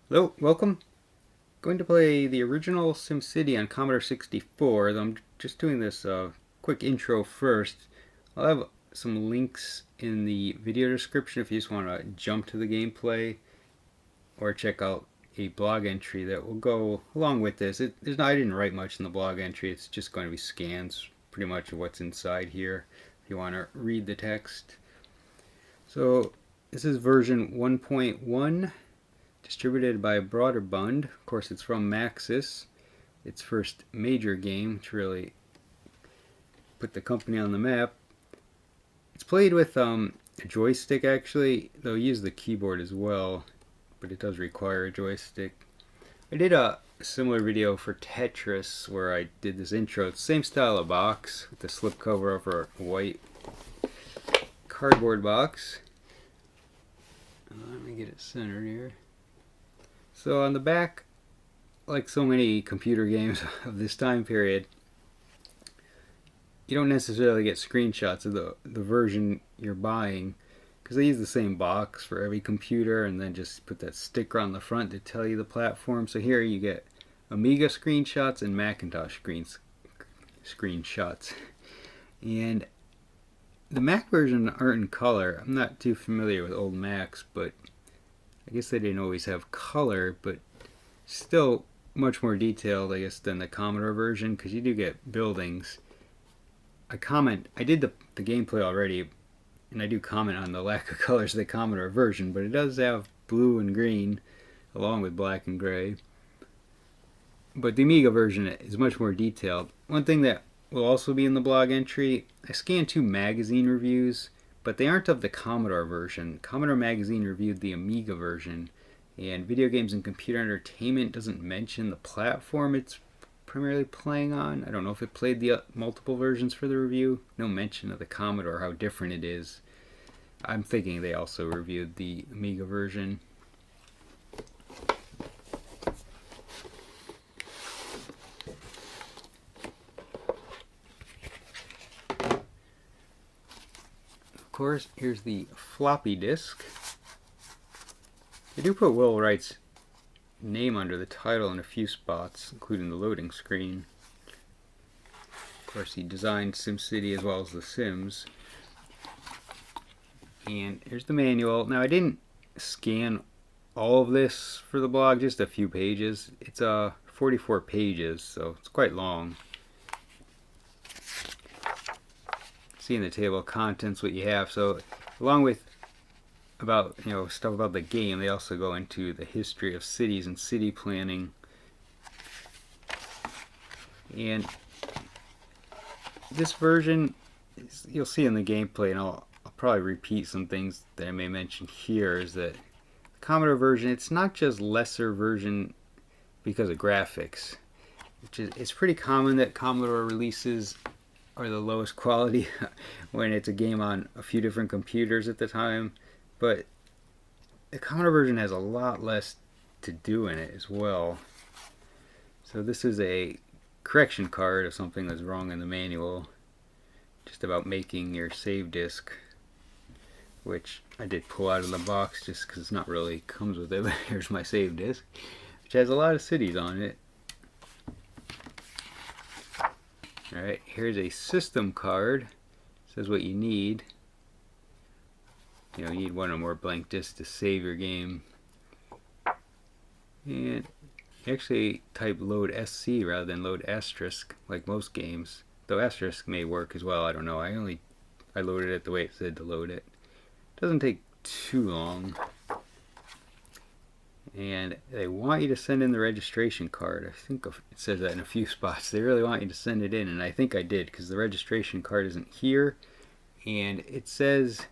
Hello, welcome. Going to play the original SimCity on Commodore 64. Though I'm just doing this quick intro first. I'll have some links in the video description if you just want to jump to the gameplay or check out a blog entry that will go along with this. I didn't write much in the blog entry. It's just going to be scans pretty much of what's inside here if you want to read the text. So this is version 1.1. Distributed by Broderbund. Of course, it's from Maxis. Its first major game to really put the company on the map. It's played with a joystick, actually, though you use the keyboard as well, but it does require a joystick. I did a similar video for Tetris where I did this intro. It's the same style of box with the slipcover over a white cardboard box. Let me get it centered here. So on the back, like so many computer games of this time period, you don't necessarily get screenshots of the version you're buying because they use the same box for every computer and then just put that sticker on the front to tell you the platform. So here you get Amiga screenshots and Macintosh screenshots. And the Mac version aren't in color. I'm not too familiar with old Macs, but I guess they didn't always have color, but still much more detailed, I guess, than the Commodore version, because you do get buildings. I did the gameplay already, and I do comment on the lack of colors of the Commodore version, but it does have blue and green, along with black and gray. But the Amiga version is much more detailed. One thing that will also be in the blog entry, I scanned 2 magazine reviews, but they aren't of the Commodore version. Commodore Magazine reviewed the Amiga version, and Video Games and Computer Entertainment doesn't mention the platform it's primarily playing on. I don't know if it played the multiple versions for the review. No mention of the Commodore, how different it is. I'm thinking they also reviewed the Amiga version. Of course, here's the floppy disk. They do put Will Wright's name under the title in a few spots, including the loading screen. Of course, he designed SimCity as well as The Sims. And here's the manual. Now, I didn't scan all of this for the blog, just a few pages. It's 44 pages, so it's quite long. See in the table of contents what you have. So along with stuff about the game, they also go into the history of cities and city planning. And this version, you'll see in the gameplay, and I'll probably repeat some things that I may mention here, is that the Commodore version, it's not just lesser version because of graphics. It's pretty common that Commodore releases are the lowest quality when it's a game on a few different computers at the time, but the Commodore version has a lot less to do in it as well. So this is a correction card of something that's wrong in the manual, just about making your save disk, which I did pull out of the box just because it's not really comes with it. But here's my save disk, which has a lot of cities on it. Alright, here's a system card. It says what you need. You need one or more blank disks to save your game. And actually type load SC rather than load asterisk like most games. Though asterisk may work as well, I don't know. I loaded it the way it said to load it. Doesn't take too long. And they want you to send in the registration card. I think it says that in a few spots. They really want you to send it in, and I think I did, because the registration card isn't here. And it says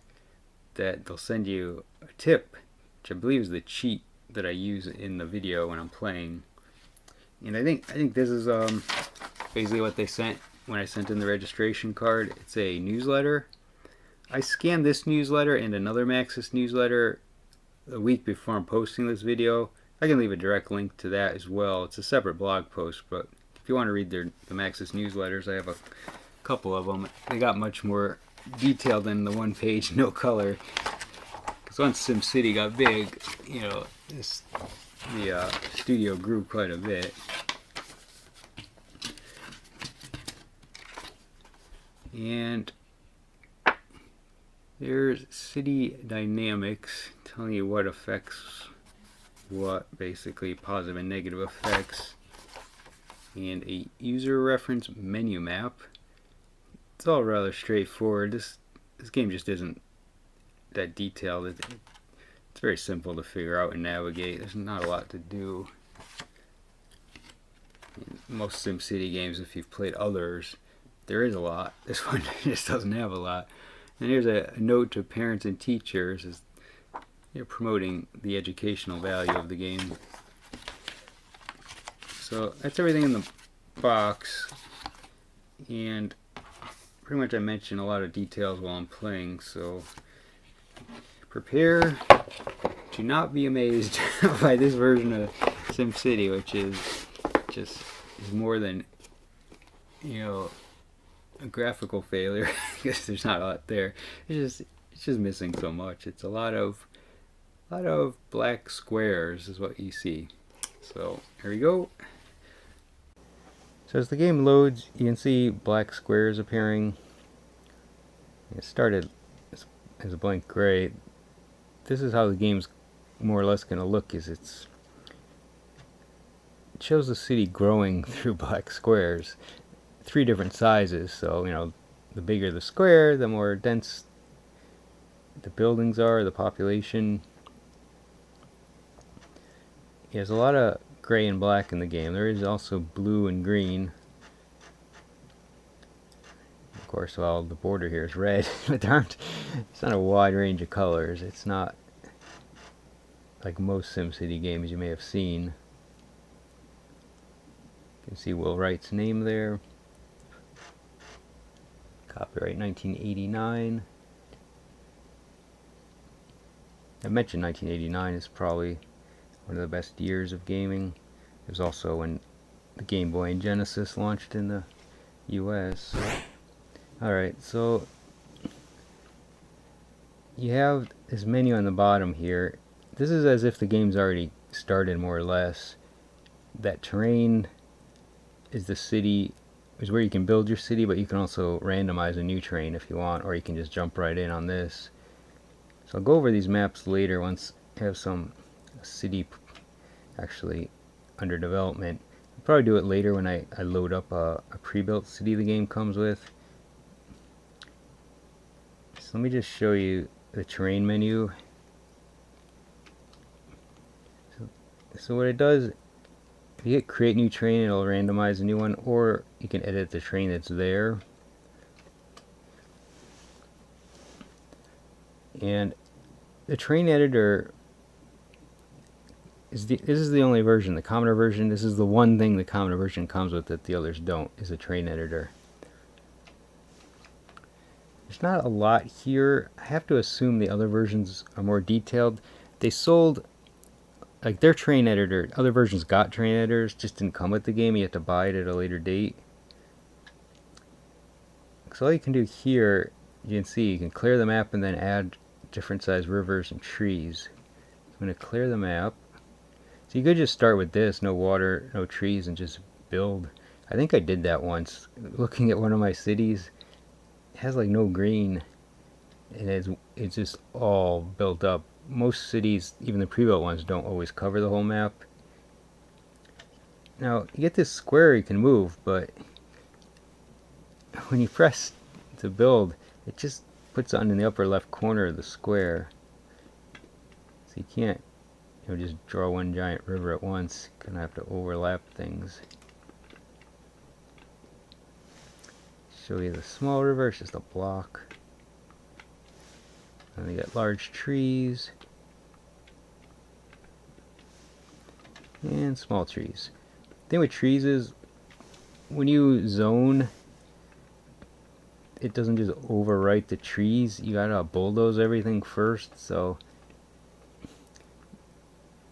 that they'll send you a tip, which I believe is the cheat that I use in the video when I'm playing. And I think this is basically what they sent when I sent in the registration card. It's a newsletter. I scanned this newsletter and another Maxis newsletter a week before I'm posting this video. I can leave a direct link to that as well. It's a separate blog post, but if you want to read the Maxis newsletters, I have a couple of them. They got much more detailed than the one page, no color. Because once SimCity got big, this the studio grew quite a bit. And there's city dynamics telling you what affects what, basically positive and negative effects, and a user reference menu map. It's all rather straightforward. This game just isn't that detailed. It's very simple to figure out and navigate. There's not a lot to do. In most SimCity games, if you've played others, there is a lot. This one just doesn't have a lot. And here's a note to parents and teachers, as you're promoting the educational value of the game. So that's everything in the box, and pretty much I mentioned a lot of details while I'm playing, so prepare to not be amazed by this version of SimCity, which is just more than, you know, a graphical failure. I guess there's not a lot there. It's just missing so much. It's a lot of black squares is what you see. So here we go. So as the game loads, you can see black squares appearing. It started as a blank gray. This is how the game's more or less going to look. It shows the city growing through black squares, 3 different sizes. So, you know, the bigger the square, the more dense the buildings are, the population. There's a lot of gray and black in the game. There is also blue and green. Of course, well, the border here is red, but it's not a wide range of colors. It's not like most SimCity games you may have seen. You can see Will Wright's name there. Copyright 1989. I mentioned 1989 is probably one of the best years of gaming. It was also when the Game Boy and Genesis launched in the US. Alright, so you have this menu on the bottom here. This is as if the game's already started, more or less. That terrain is the city, is where you can build your city, but you can also randomize a new terrain if you want, or you can just jump right in on this. So I'll go over these maps later once I have some city actually under development. I'll probably do it later when I load up a pre-built city the game comes with. So let me just show you the terrain menu. So what it does, if you hit create new terrain, it'll randomize a new one, or you can edit the terrain that's there. And the terrain editor this is the only version, the Commodore version. This is the one thing the Commodore version comes with that the others don't, is a terrain editor. There's not a lot here. I have to assume the other versions are more detailed. They sold, like, their terrain editor, other versions got terrain editors, just didn't come with the game. You have to buy it at a later date. So all you can do here, you can see, you can clear the map and then add different size rivers and trees. I'm going to clear the map. So you could just start with this, no water, no trees, and just build. I think I did that once. Looking at one of my cities, it has like no green, and it's just all built up. Most cities, even the pre-built ones, don't always cover the whole map. Now, you get this square you can move, but when you press to build, it just puts it in the upper left corner of the square. So you can't, just draw one giant river at once. You kind of have to overlap things. Show you the small river, it's just a block. And you got large trees and small trees. The thing with trees is when you zone, it doesn't just overwrite the trees. You gotta bulldoze everything first. So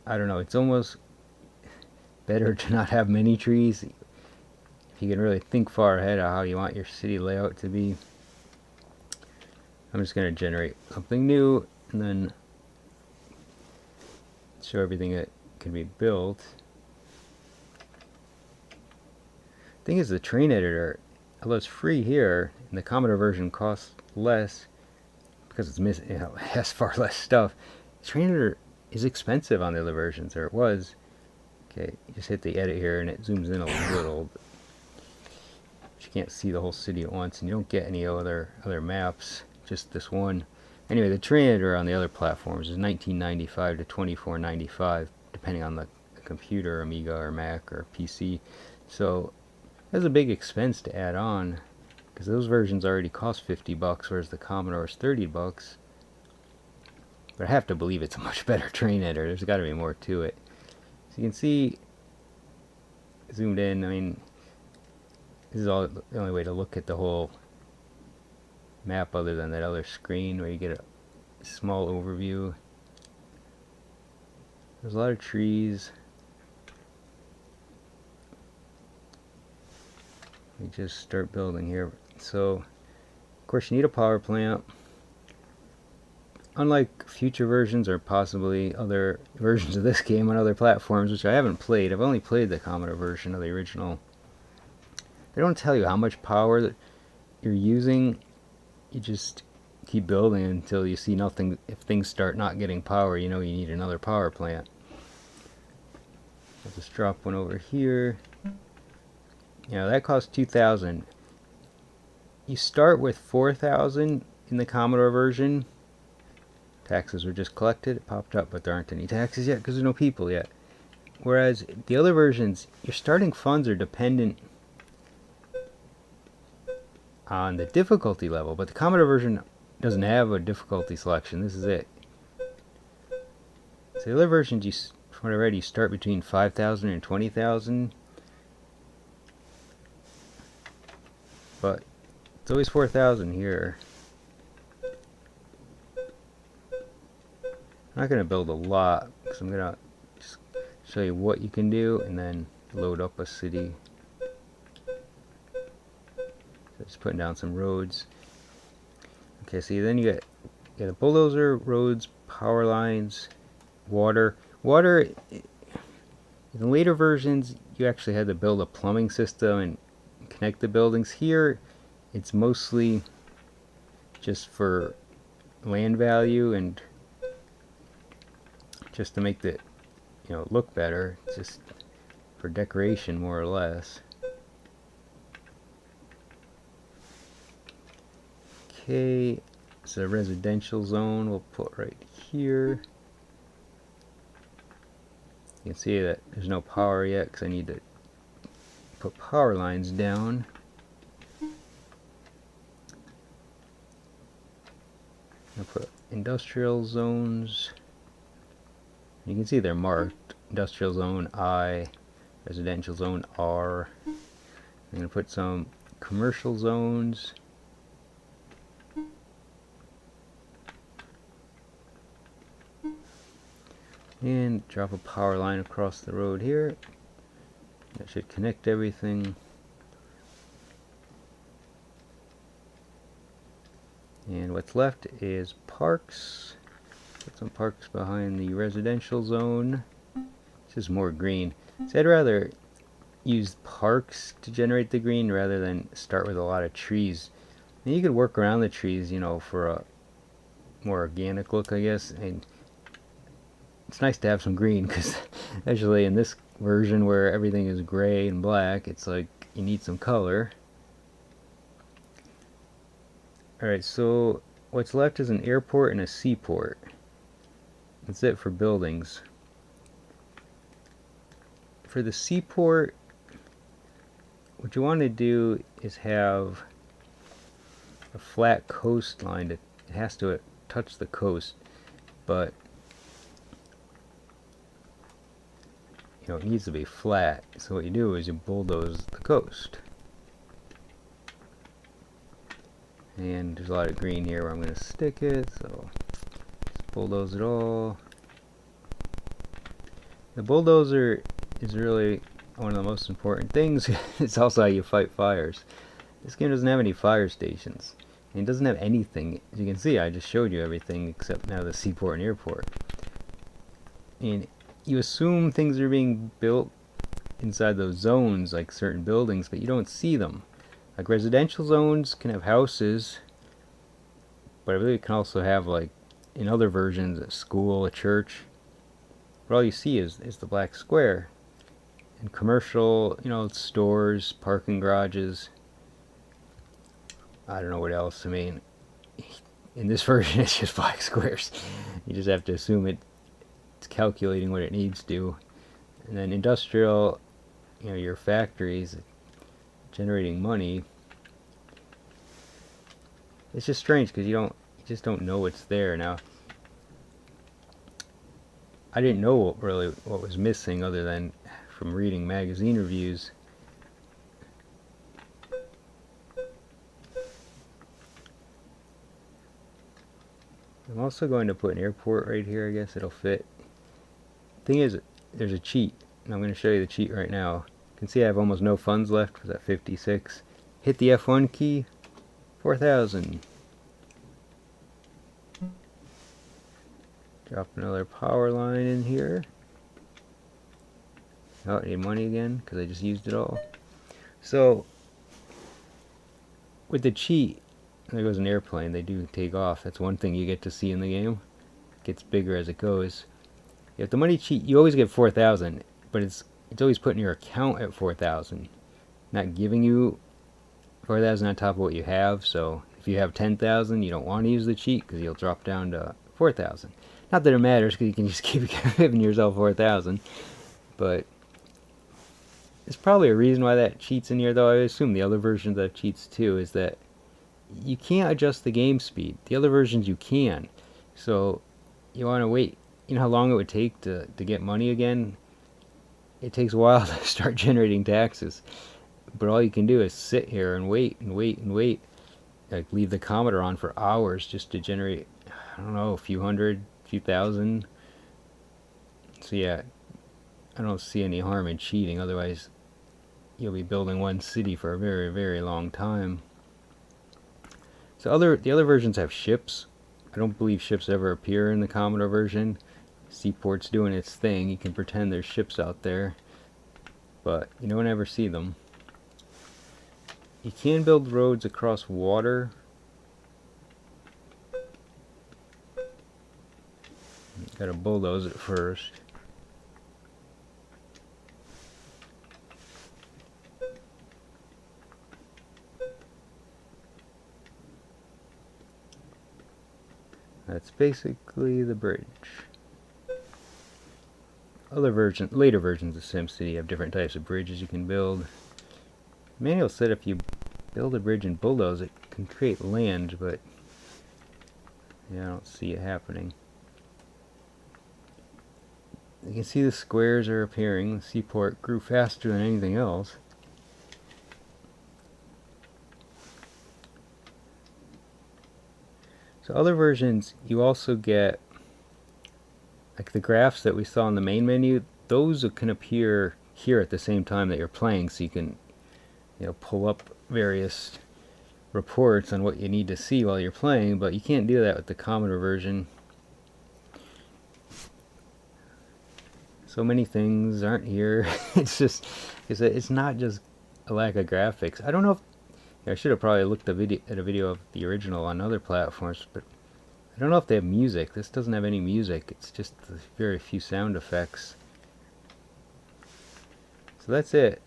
I don't know, it's almost better to not have many trees if you can really think far ahead of how you want your city layout to be. I'm just going to generate something new and then show everything that can be built. Thing is, the train editor, although it's free here, and the Commodore version costs less because it's it has far less stuff. The train editor is expensive on the other versions, or it was. Okay, you just hit the edit here, and it zooms in a little. But you can't see the whole city at once, and you don't get any other maps. Just this one. Anyway, the train editor on the other platforms is $19.95 to $24.95, depending on the computer, Amiga or Mac or PC. So that's a big expense to add on, because those versions already cost $50, whereas the Commodore is $30. But I have to believe it's a much better train editor. There's got to be more to it. So you can see, zoomed in, I mean, this is all the only way to look at the whole map other than that other screen where you get a small overview. There's a lot of trees. We just start building here. So, of course, you need a power plant. Unlike future versions or possibly other versions of this game on other platforms, which I haven't played, I've only played the Commodore version of the original. They don't tell you how much power that you're using. You just keep building until you see nothing. If things start not getting power, you know you need another power plant. I'll just drop one over here. Yeah, that costs $2,000. You start with $4,000 in the Commodore version. Taxes were just collected. It popped up, but there aren't any taxes yet because there's no people yet. Whereas the other versions, your starting funds are dependent on the difficulty level, but the Commodore version doesn't have a difficulty selection. This is it. So the other versions, from what I read, you start between $5,000 and $20,000. But it's always $4,000 here. I'm not going to build a lot, because I'm going to just show you what you can do and then load up a city. So just putting down some roads. Okay, see, then you get a bulldozer, roads, power lines, water. Water, in the later versions, you actually had to build a plumbing system and connect the buildings. Here, it's mostly just for land value and just to make the, look better. It's just for decoration, more or less. Okay, so the residential zone we'll put right here. You can see that there's no power yet because I need to put power lines down. I'll put industrial zones. You can see they're marked. Industrial zone I, residential zone R. I'm going to put some commercial zones. And drop a power line across the road here. That should connect everything. And what's left is parks. Put some parks behind the residential zone. This is more green. So I'd rather use parks to generate the green rather than start with a lot of trees. And you could work around the trees, for a more organic look, I guess. And it's nice to have some green, because actually in this version where everything is gray and black, it's like you need some color. Alright, so what's left is an airport and a seaport. That's it for buildings. For the seaport, what you want to do is have a flat coastline. It has to touch the coast, but it needs to be flat. So what you do is you bulldoze the coast. And there's a lot of green here where I'm going to stick it, so just bulldoze it all. The bulldozer is really one of the most important things. It's also how you fight fires. This game doesn't have any fire stations. And it doesn't have anything. As you can see, I just showed you everything except now the seaport and airport. And you assume things are being built inside those zones, like certain buildings, but you don't see them. Like residential zones can have houses, but I believe it can also have, like in other versions, a school, a church. But all you see is the black square. And commercial, stores, parking garages. I don't know what else. I mean, in this version, it's just black squares. You just have to assume it's calculating what it needs to. And then industrial, your factories generating money. It's just strange because you just don't know what's there. Now, I didn't know what was missing other than from reading magazine reviews. I'm also going to put an airport right here. I guess it'll fit. Thing is, there's a cheat, and I'm going to show you the cheat right now. You can see I have almost no funds left. Was at 56. Hit the F1 key. 4,000. Drop another power line in here. Oh, I need money again because I just used it all. So, with the cheat, there goes an airplane. They do take off. That's one thing you get to see in the game. It gets bigger as it goes. If the money cheat, you always get 4,000, but it's always putting your account at 4,000, not giving you 4,000 on top of what you have. So if you have 10,000, you don't want to use the cheat because you'll drop down to 4,000. Not that it matters because you can just keep giving yourself 4,000, but there's probably a reason why that cheat's in here, though. I assume the other versions that cheats too is that you can't adjust the game speed. The other versions you can. So you want to wait. You know how long it would take to get money again? It takes a while to start generating taxes. But all you can do is sit here and wait and wait and wait. Like leave the Commodore on for hours just to generate, I don't know, a few hundred, a few thousand. So yeah, I don't see any harm in cheating. Otherwise, you'll be building one city for a very, very long time. So the other versions have ships. I don't believe ships ever appear in the Commodore version. Seaport's doing its thing. You can pretend there's ships out there, but you don't ever see them. You can build roads across water. Gotta bulldoze it first. That's basically the bridge. Later versions of SimCity have different types of bridges you can build. The manual said if you build a bridge and bulldoze it can create land, but yeah, I don't see it happening. You can see the squares are appearing. The seaport grew faster than anything else. So other versions, you also get, like the graphs that we saw in the main menu, those can appear here at the same time that you're playing, so you can, pull up various reports on what you need to see while you're playing, but you can't do that with the Commodore version. So many things aren't here. It's not just a lack of graphics. I don't know if I should have probably looked at a video of the original on other platforms, but I don't know if they have music. This doesn't have any music. It's just very few sound effects. So that's it,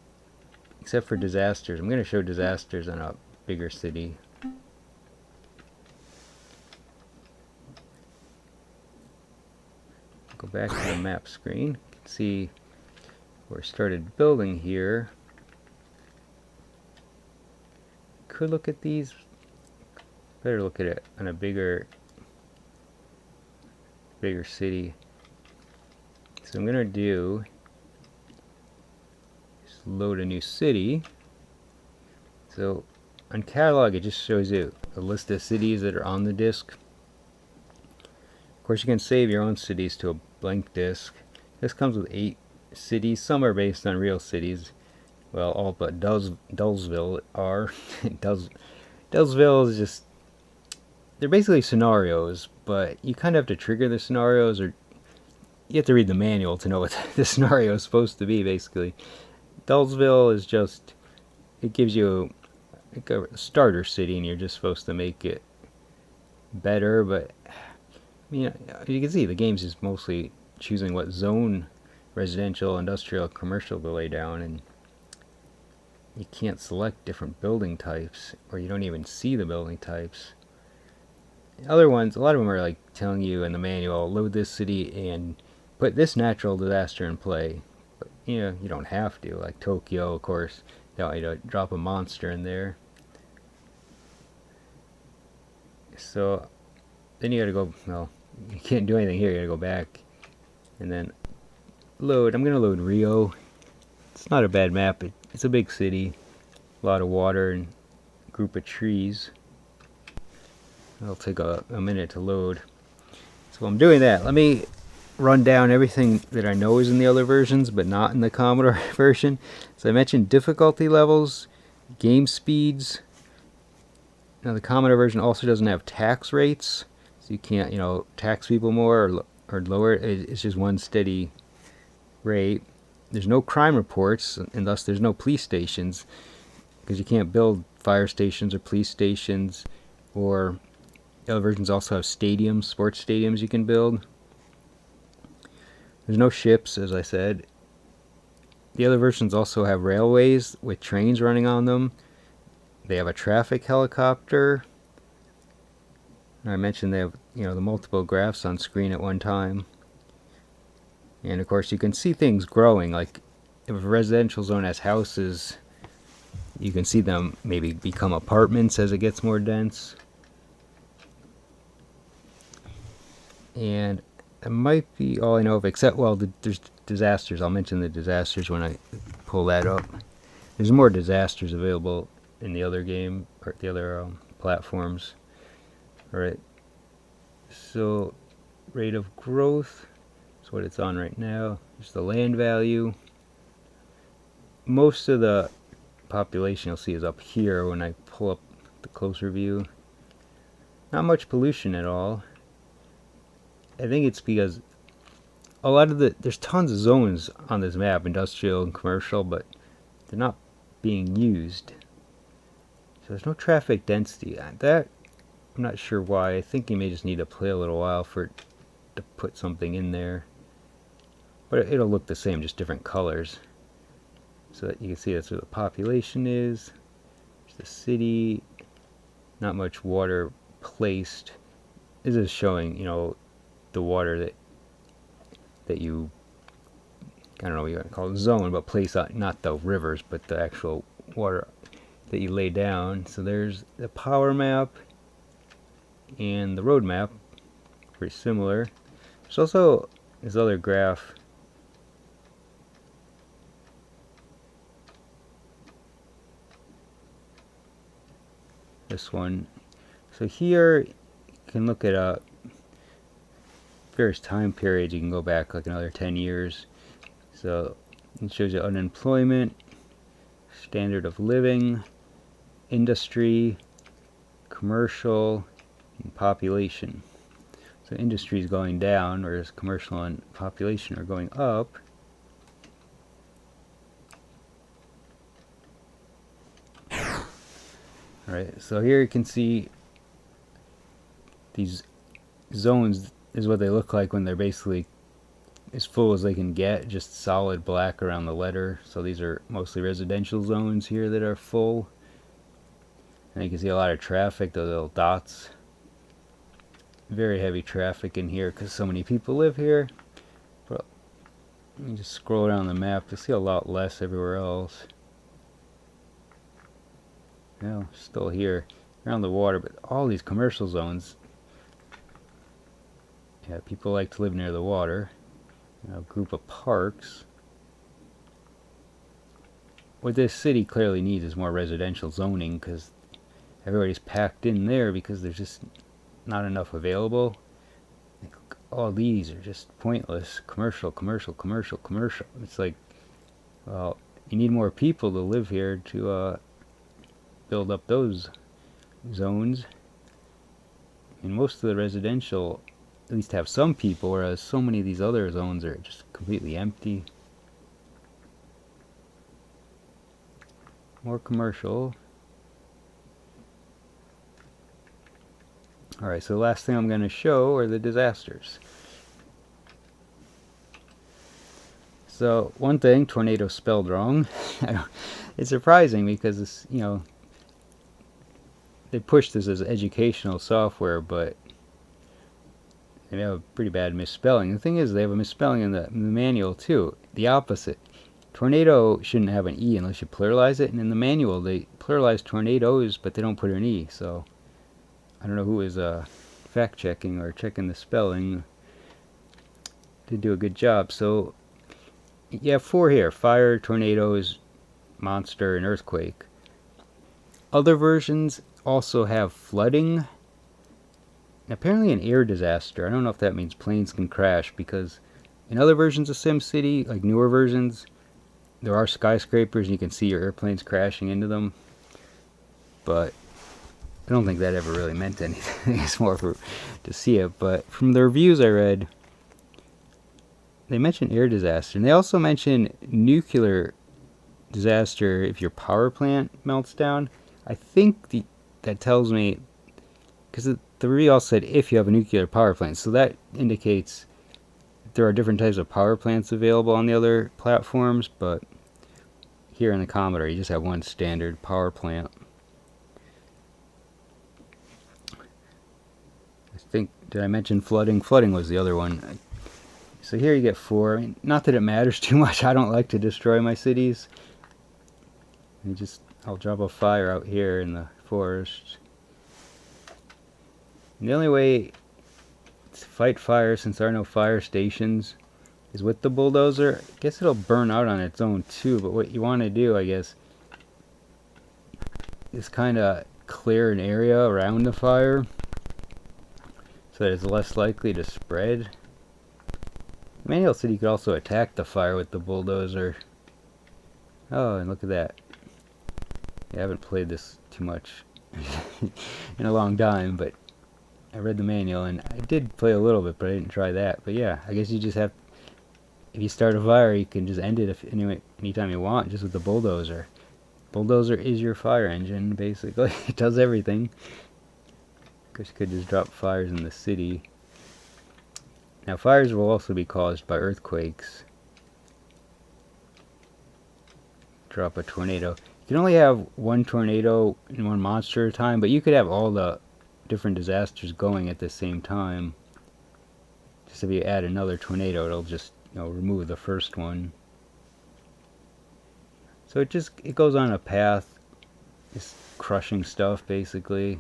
except for disasters. I'm going to show disasters on a bigger city. Go back to the map screen. You can see where I started building here. Could look at these. Better look at it on a bigger city. So I'm gonna do is load a new city. So on catalog it just shows you a list of cities that are on the disk. Of course you can save your own cities to a blank disk. This comes with 8 cities. Some are based on real cities. Well, all but Dullsville are. Dullsville is just, they're basically scenarios, but you kind of have to trigger the scenarios, or you have to read the manual to know what the scenario is supposed to be, basically. Dullsville is just, it gives you like a starter city, and you're just supposed to make it better, but you can see the game's just mostly choosing what zone, residential, industrial, commercial to lay down, and you can't select different building types, or you don't even see the building types. Other ones, a lot of them are like telling you in the manual, load this city and put this natural disaster in play. But you don't have to. Like Tokyo, of course, they want you to drop a monster in there. So then you gotta go, well, you can't do anything here, you gotta go back and then load. I'm gonna load Rio. It's not a bad map. It's a big city, a lot of water and a group of trees. It'll take a minute to load. So I'm doing that. Let me run down everything that I know is in the other versions, but not in the Commodore version. So I mentioned difficulty levels, game speeds. Now the Commodore version also doesn't have tax rates, so you can't, tax people more or lower. It's just one steady rate. There's no crime reports, and thus there's no police stations, because you can't build fire stations or police stations. Or the other versions also have stadiums, sports stadiums you can build. There's no ships, as I said. The other versions also have railways with trains running on them. They have a traffic helicopter. I mentioned they have, the multiple graphs on screen at one time. And of course you can see things growing, like if a residential zone has houses, you can see them maybe become apartments as it gets more dense. And it might be all I know of, except, well, there's disasters. I'll mention the disasters when I pull that up. There's more disasters available in the other game, or the other platforms. Alright, so rate of growth is what it's on right now. There's the land value. Most of the population you'll see is up here when I pull up the closer view. Not much pollution at all. I think it's because a lot of there's tons of zones on this map, industrial and commercial, but they're not being used. So there's no traffic density. That, I'm not sure why. I think you may just need to play a little while for it to put something in there. But it'll look the same, just different colors. So that you can see that's where the population is. There's the city. Not much water placed. This is showing, the water that you, I don't know what you want to call it, zone, but place out, not the rivers, but the actual water that you lay down. So there's the power map and the road map, pretty similar. There's also this other graph. This one. So here you can look at various time periods. You can go back like another 10 years. So it shows you unemployment, standard of living, industry, commercial, and population. So industry is going down, whereas commercial and population are going up. Alright, so here you can see these zones is what they look like when they're basically as full as they can get, just solid black around the letter. So these are mostly residential zones here that are full. And you can see a lot of traffic, those little dots. Very heavy traffic in here because so many people live here. But you just scroll around the map, you'll see a lot less everywhere else. Still here around the water, but all these commercial zones, people like to live near the water. A group of parks. What this city clearly needs is more residential zoning, because everybody's packed in there because there's just not enough available. All these are just pointless. Commercial, commercial, commercial, commercial. It's like, well, you need more people to live here to build up those zones. And most of the residential at least have some people, whereas so many of these other zones are just completely empty. More commercial. Alright, so the last thing I'm going to show are the disasters. So, one thing, tornado spelled wrong. It's surprising because it's, you know, they push this as educational software, but they have a pretty bad misspelling. The thing is, they have a misspelling in the manual too. The opposite. Tornado shouldn't have an E unless you pluralize it, and in the manual they pluralize tornadoes, but they don't put an E, so I don't know who is fact checking or checking the spelling. They do a good job. So you have 4 here: fire, tornadoes, monster, and earthquake. Other versions also have flooding, and apparently an air disaster. I don't know if that means planes can crash, because in other versions of SimCity, like newer versions, there are skyscrapers and you can see your airplanes crashing into them, but I don't think that ever really meant anything. It's more for to see it. But from the reviews I read, they mention air disaster, and they also mention nuclear disaster if your power plant melts down. I think that tells me, because the review also said if you have a nuclear power plant, so that indicates there are different types of power plants available on the other platforms, but here in the Commodore you just have one standard power plant. I think, did I mention flooding? Flooding was the other one. So here you get 4. I mean, not that it matters too much. I don't like to destroy my cities. I'll drop a fire out here in the forest. And the only way to fight fire, since there are no fire stations, is with the bulldozer. I guess it'll burn out on its own too, but what you want to do, I guess, is kind of clear an area around the fire so that it's less likely to spread. The manual said you could also attack the fire with the bulldozer. Oh, and look at that. Yeah, I haven't played this too much in a long time, but I read the manual and I did play a little bit, but I didn't try that. But yeah, I guess you just have, if you start a fire, you can just end it anytime you want, just with the bulldozer. Bulldozer is your fire engine, basically. It does everything. Of course, you could just drop fires in the city. Now, fires will also be caused by earthquakes. Drop a tornado. You can only have one tornado and one monster at a time, but you could have all the different disasters going at the same time. Just if you add another tornado, it'll just, you know, remove the first one. So it goes on a path, just crushing stuff basically.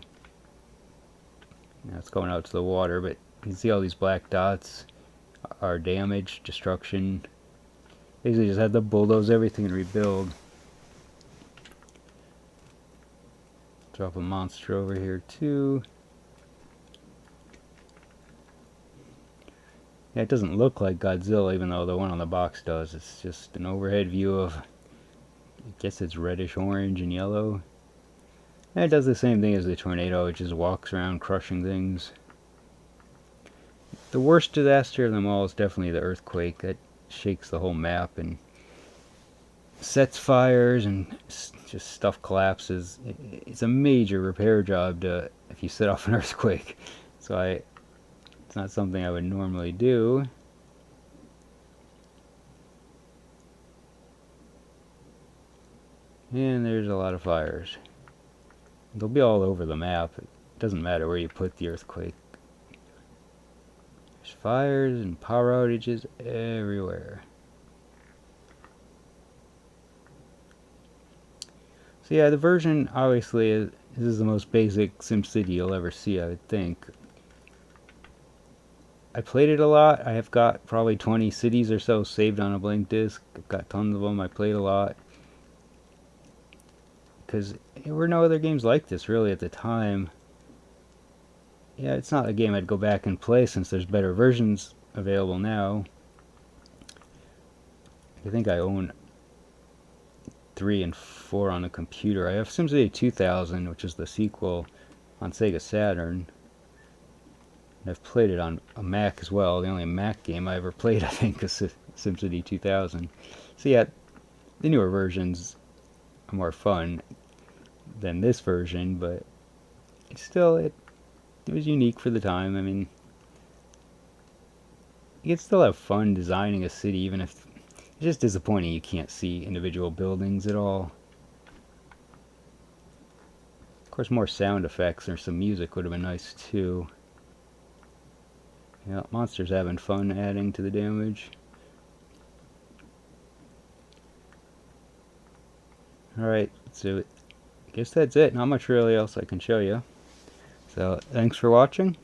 Now it's going out to the water, but you can see all these black dots are damage, destruction. Basically just have to bulldoze everything and rebuild. Drop a monster over here too. Yeah, it doesn't look like Godzilla, even though the one on the box does. It's just an overhead view of, I guess it's reddish orange and yellow. And it does the same thing as the tornado. It just walks around crushing things. The worst disaster of them all is definitely the earthquake. That shakes the whole map and sets fires and just stuff collapses. It's a major repair job if you set off an earthquake. So it's not something I would normally do. And there's a lot of fires. They'll be all over the map. It doesn't matter where you put the earthquake. There's fires and power outages everywhere. So yeah, the version, obviously, this is the most basic SimCity you'll ever see, I would think. I played it a lot. I have got probably 20 cities or so saved on a blank disk. I've got tons of them. I played a lot. Because there were no other games like this, really, at the time. Yeah, it's not a game I'd go back and play since there's better versions available now. I think I own 3 and 4 on a computer. I have SimCity 2000, which is the sequel on Sega Saturn. I've played it on a Mac as well. The only Mac game I ever played, I think, is SimCity 2000. So yeah, the newer versions are more fun than this version, but it's still, it was unique for the time. I mean, you can still have fun designing a city, even if it's just disappointing you can't see individual buildings at all. Of course, more sound effects or some music would have been nice too. Yeah, monsters having fun adding to the damage. Alright, so I guess that's it. Not much really else I can show you. So, thanks for watching.